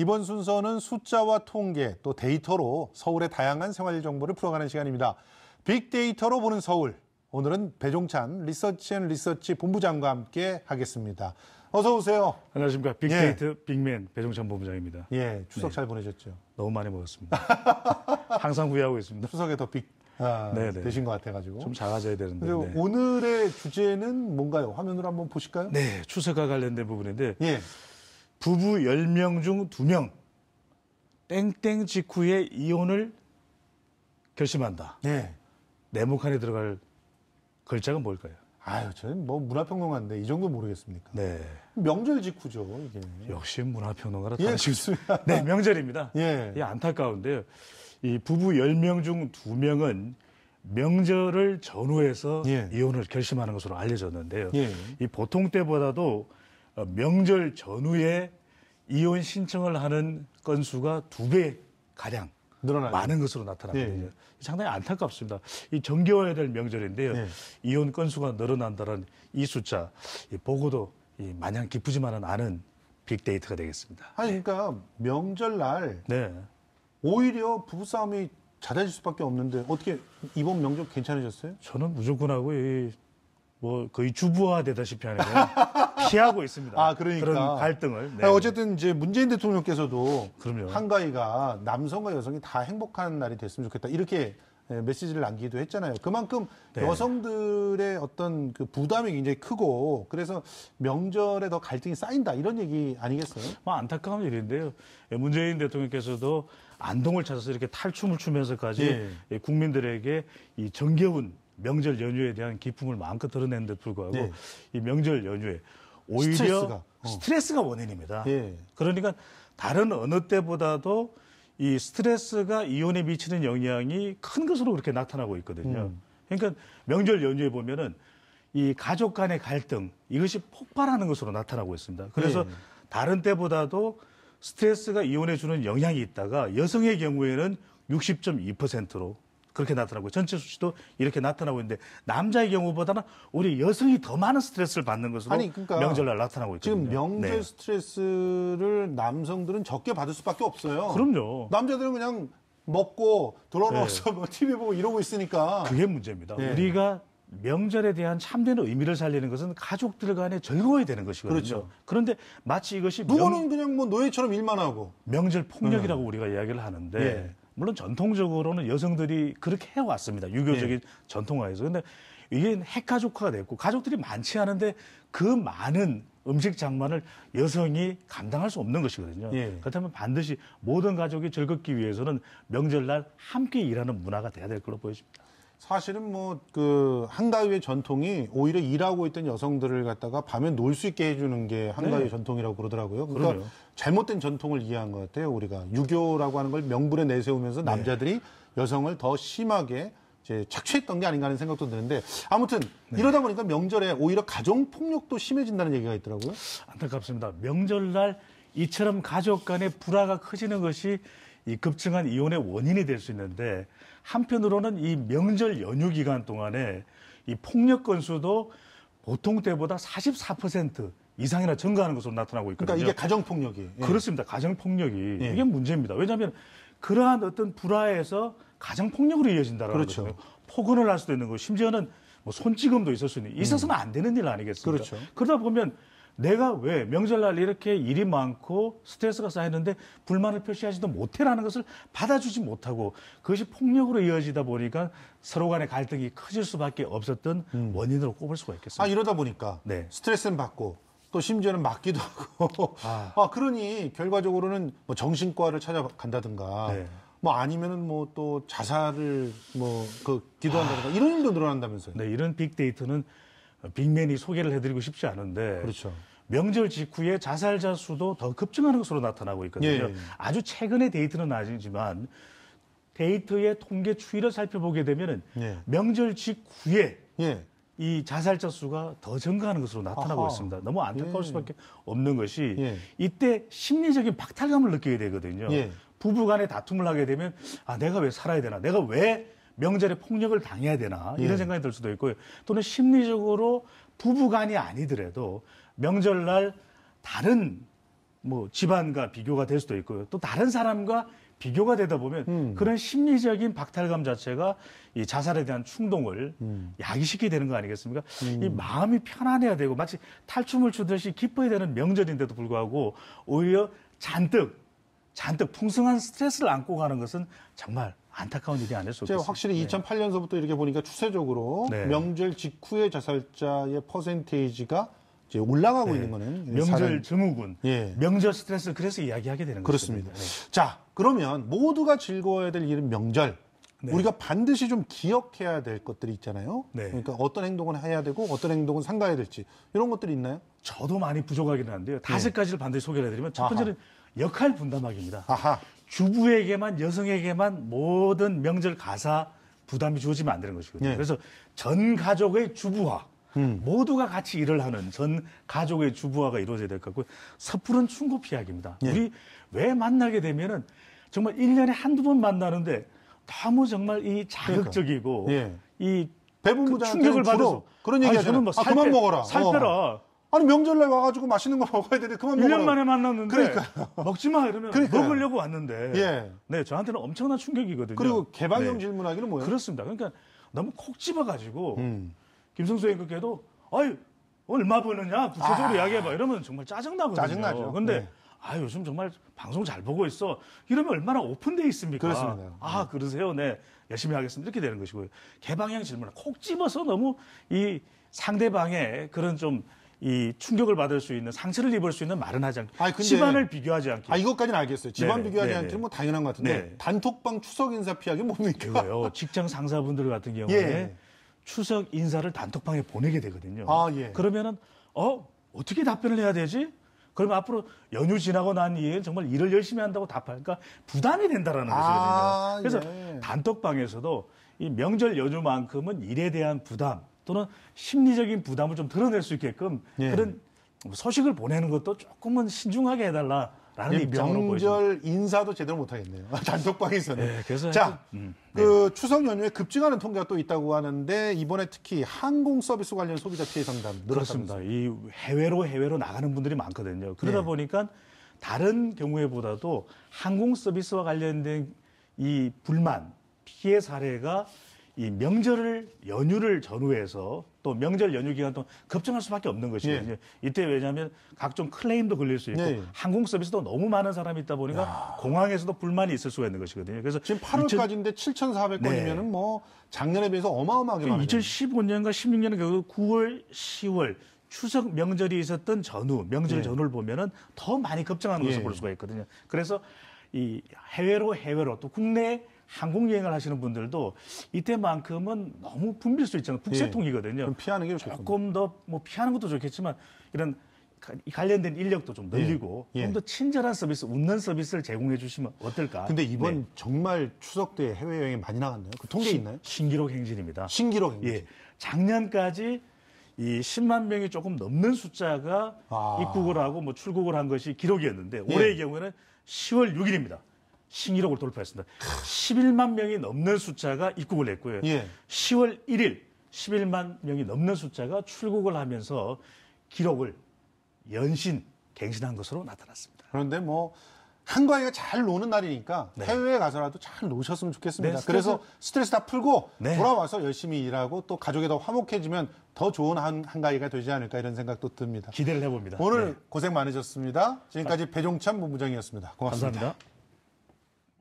이번 순서는 숫자와 통계 또 데이터로 서울의 다양한 생활 정보를 풀어가는 시간입니다. 빅데이터로 보는 서울. 오늘은 배종찬 리서치 본부장과 함께 하겠습니다. 어서 오세요. 안녕하십니까. 빅데이터 빅맨 배종찬 본부장입니다. 예, 추석 잘 보내셨죠? 너무 많이 먹었습니다. 항상 후회하고 있습니다. 추석에 더 되신 것 같아가지고. 좀 작아져야 되는데. 네. 오늘의 주제는 뭔가요? 화면으로 한번 보실까요? 네, 추석과 관련된 부분인데 예. 부부 10명 중 2명 땡땡 직후에 이혼을 결심한다. 예. 네모칸에 들어갈 글자가 뭘까요? 아유, 저는 뭐 문화평론가인데 이 정도 모르겠습니까? 네. 명절 직후죠, 이게. 역시 문화평론가라 예, 다르시군요. 네, 명절입니다. 예. 이 안타까운데요. 이 부부 10명 중 2명은 명절을 전후해서 예. 이혼을 결심하는 것으로 알려졌는데요. 예. 이 보통 때보다도 명절 전후에 이혼 신청을 하는 건수가 2배 가량 늘어나요. 많은 것으로 나타나거든요. 예. 상당히 안타깝습니다. 이 정겨워야 될 명절인데요. 예. 이혼 건수가 늘어난다는 이 숫자 보고도 마냥 기쁘지만은 않은 빅데이터가 되겠습니다. 아니, 그러니까 명절날 네. 오히려 부부싸움이 잦아질 수밖에 없는데 어떻게 이번 명절 괜찮으셨어요? 저는 무조건하고 거의 주부화 되다시피 하는 거 피하고 있습니다. 아, 그러니까. 그런 갈등을. 네. 아니, 어쨌든 이제 문재인 대통령께서도 그럼요. 한가위가 남성과 여성이 다 행복한 날이 됐으면 좋겠다. 이렇게 메시지를 남기기도 했잖아요. 그만큼 네. 여성들의 어떤 그 부담이 굉장히 크고 그래서 명절에 더 갈등이 쌓인다. 이런 얘기 아니겠어요? 안타까운 일인데요. 문재인 대통령께서도 안동을 찾아서 이렇게 탈춤을 추면서까지 국민들에게 이 정겨운 명절 연휴에 대한 기쁨을 마음껏 드러내는데 불구하고 네. 이 명절 연휴에 오히려 스트레스가 원인입니다. 예. 그러니까 다른 어느 때보다도 이 스트레스가 이혼에 미치는 영향이 큰 것으로 그렇게 나타나고 있거든요. 그러니까 명절 연휴에 보면은 이 가족 간의 갈등 이것이 폭발하는 것으로 나타나고 있습니다. 그래서 다른 때보다도 스트레스가 이혼에 주는 영향이 있다가 여성의 경우에는 60.2%로 그렇게 나타나고 전체 수치도 이렇게 나타나고 있는데 남자의 경우보다는 오히려 여성이 더 많은 스트레스를 받는 것으로 그러니까 명절날 나타나고 있거든요. 지금 명절 스트레스를 남성들은 적게 받을 수밖에 없어요. 그럼요. 남자들은 그냥 먹고 돌아누워서 뭐 TV 보고 이러고 있으니까. 그게 문제입니다. 우리가 명절에 대한 참된 의미를 살리는 것은 가족들 간에 즐거워야 되는 것이거든요. 그렇죠. 그런데 마치 이것이 누구는 그냥 뭐 노예처럼 일만 하고. 명절 폭력이라고 우리가 이야기를 하는데 물론 전통적으로는 여성들이 그렇게 해왔습니다. 유교적인 전통화에서. 근데 이게 핵가족화가 됐고 가족들이 많지 않은데 그 많은 음식 장만을 여성이 감당할 수 없는 것이거든요. 그렇다면 반드시 모든 가족이 즐겁기 위해서는 명절날 함께 일하는 문화가 돼야 될 걸로 보여집니다. 사실은 뭐 그 한가위의 전통이 오히려 일하고 있던 여성들을 갖다가 밤에 놀 수 있게 해주는 게 한가위의 전통이라고 그러더라고요. 그러니까 그럼요. 잘못된 전통을 이해한 것 같아요. 우리가 유교라고 하는 걸 명분에 내세우면서 남자들이 여성을 더 심하게 이제 착취했던 게 아닌가 하는 생각도 드는데 아무튼 이러다 보니까 명절에 오히려 가정 폭력도 심해진다는 얘기가 있더라고요. 안타깝습니다. 명절날 이처럼 가족 간의 불화가 커지는 것이 이 급증한 이혼의 원인이 될 수 있는데 한편으로는 이 명절 연휴 기간 동안에 이 폭력 건수도 보통 때보다 44% 이상이나 증가하는 것으로 나타나고 있거든요. 그러니까 이게 가정 폭력이. 그렇습니다. 가정 폭력이 이게 문제입니다. 왜냐하면 그러한 어떤 불화에서 가정 폭력으로 이어진다라는 그렇죠. 거죠. 폭언을 할 수도 있는 거, 심지어는 뭐 손찌검도 있을 수 있는 있어서는 안 되는 일 아니겠습니까? 그렇죠. 그러다 보면 내가 왜 명절날 이렇게 일이 많고 스트레스가 쌓이는데 불만을 표시하지도 못해라는 것을 받아주지 못하고 그것이 폭력으로 이어지다 보니까 서로 간의 갈등이 커질 수밖에 없었던 원인으로 꼽을 수가 있겠습니다. 이러다 보니까 스트레스는 받고 또 심지어는 맞기도 하고 그러니 결과적으로는 뭐 정신과를 찾아간다든가 뭐 아니면은 뭐 또 자살을 기도한다든가 이런 일도 늘어난다면서요. 네, 이런 빅데이터는 빅맨이 소개를 해드리고 싶지 않은데 그렇죠. 명절 직후에 자살자 수도 더 급증하는 것으로 나타나고 있거든요. 아주 최근의 데이터는 아니지만 데이터의 통계 추이를 살펴보게 되면은 명절 직후에 이 자살자 수가 더 증가하는 것으로 나타나고 있습니다. 너무 안타까울 수밖에 없는 것이 이때 심리적인 박탈감을 느끼게 되거든요. 부부 간에 다툼을 하게 되면 내가 왜 살아야 되나? 내가 왜 명절에 폭력을 당해야 되나? 이런 생각이 들 수도 있고요. 또는 심리적으로 부부 간이 아니더라도 명절날 다른 뭐 집안과 비교가 될 수도 있고요. 또 다른 사람과 비교가 되다 보면 그런 심리적인 박탈감 자체가 이 자살에 대한 충동을 야기시키게 되는 거 아니겠습니까? 이 마음이 편안해야 되고 마치 탈춤을 추듯이 기뻐야 되는 명절인데도 불구하고 오히려 잔뜩 풍성한 스트레스를 안고 가는 것은 정말 안타까운 일이 아닐 수 없겠습니다. 확실히 2008년서부터 이렇게 보니까 추세적으로 네. 명절 직후의 자살자의 퍼센테이지가 이제 올라가고 있는 거는 명절 증후군, 예. 명절 스트레스 그래서 이야기하게 되는 그렇습니다. 것입니다. 네. 자, 그러면 모두가 즐거워야 될 이른 명절. 네. 우리가 반드시 좀 기억해야 될 것들이 있잖아요. 네. 그러니까 어떤 행동을 해야 되고 어떤 행동은 삼가야 될지 이런 것들이 있나요? 저도 많이 부족하긴 한데요. 5가지를 반드시 소개를 해드리면 첫 번째는 역할 분담하기입니다. 아하. 주부에게만 여성에게만 모든 명절 가사 부담이 주어지면 안 되는 것이거든요. 네. 그래서 전 가족의 주부화. 모두가 같이 일을 하는 전 가족의 주부화가 이루어져야 될 것 같고 섣부른 충고 피하기입니다. 네. 우리 왜 만나게 되면은 정말 1년에 한두 번 만나는데 너무 정말 이 자극적이고 예. 이 배분부장한테는 충격을 주로 받아서 그런 얘기 하잖아요. 뭐 그만 먹어라. 살 빼라. 아니 명절날 와가지고 맛있는 거 먹어야 되는데 그만 먹어라. 1년 만에 만났는데 그러니까요. 먹지 마 이러면 그러니까요. 먹으려고 왔는데 예. 네, 저한테는 엄청난 충격이거든요. 그리고 개방형 네. 질문하기는 뭐예요? 그렇습니다. 그러니까 너무 콕 집어가지고 김성수 앵커께도 아유 얼마 버느냐 구체적으로 이야기해봐 이러면 정말 짜증나거든요. 짜증나죠. 근데 네. 요즘 정말 방송 잘 보고 있어 이러면 얼마나 오픈돼 있습니까? 그렇습니다. 그러세요. 네 열심히 하겠습니다. 이렇게 되는 것이고요. 개방형 질문을 콕 집어서 너무 이 상대방의 그런 좀 이 충격을 받을 수 있는 상처를 입을 수 있는 말은 하지 않고 근데- 집안을 비교하지 않게 이것까지는 알겠어요. 집안 네네, 비교하지 네네. 않기는 뭐 당연한 것 같은데 네. 단톡방 추석 인사 피하기 뭡니까? 이거요. 직장 상사분들 같은 경우에 예. 추석 인사를 단톡방에 보내게 되거든요. 예. 그러면은 어떻게 답변을 해야 되지? 그러면 앞으로 연휴 지나고 난 이후에 정말 일을 열심히 한다고 답하니까 부담이 된다라는 것이거든요. 그래서 예. 단톡방에서도 이 명절 연휴만큼은 일에 대한 부담 또는 심리적인 부담을 좀 드러낼 수 있게끔 예. 그런 소식을 보내는 것도 조금은 신중하게 해달라라는 이 입장으로 보여집니다. 명절 인사도 제대로 못 하겠네요. 단톡방에서는. 네, 그래서 자, 하여튼, 그 추석 연휴에 급증하는 통계가 또 있다고 하는데 이번에 특히 항공 서비스 관련 소비자 피해 상담 늘었습니다. 그렇습니다. 이 해외로 나가는 분들이 많거든요. 그러다 네. 보니까 다른 경우에보다도 항공 서비스와 관련된 이 불만, 피해 사례가 이 연휴를 전후해서 또 명절 연휴 기간 동안 급증할 수밖에 없는 것이거든요. 이때 왜냐하면 각종 클레임도 걸릴 수 있고 네. 항공 서비스도 너무 많은 사람이 있다 보니까 공항에서도 불만이 있을 수가 있는 것이거든요. 그래서 지금 8월까지인데 7,400건이면은 뭐 작년에 비해서 어마어마하게 많아요. 2015년과 16년에 그 9월, 10월 추석 명절이 있었던 명절 예. 전후를 보면은 더 많이 급증하는 것을 예. 볼 수가 있거든요. 그래서 이 해외로 또 국내 항공 여행을 하시는 분들도 이때만큼은 너무 붐빌 수 있잖아요. 북새통이거든요. 좀 피하는 게 좋겠군요. 조금 더 뭐 피하는 것도 좋겠지만 이런 관련된 인력도 좀 늘리고 예. 좀 더 친절한 서비스, 웃는 서비스를 제공해 주시면 어떨까? 근데 이번 네. 정말 추석 때 해외여행 많이 나갔나요? 그 통계 있나요? 신기록 행진입니다. 신기록 행진. 예. 작년까지 이 10만 명이 조금 넘는 숫자가 입국을 하고 뭐 출국을 한 것이 기록이었는데 올해의 경우에는 10월 6일입니다. 신기록을 돌파했습니다. 11만 명이 넘는 숫자가 입국을 했고요. 예. 10월 1일 11만 명이 넘는 숫자가 출국을 하면서 기록을 갱신한 것으로 나타났습니다. 그런데 뭐 한가위가 잘 노는 날이니까 해외에 가서라도 잘 노셨으면 좋겠습니다. 네, 그래서 스트레스 다 풀고 네. 돌아와서 열심히 일하고 또 가족이 더 화목해지면 더 좋은 한가위가 되지 않을까 이런 생각도 듭니다. 기대를 해봅니다. 오늘 네. 고생 많으셨습니다. 지금까지 배종찬 본부장이었습니다. 고맙습니다. 감사합니다.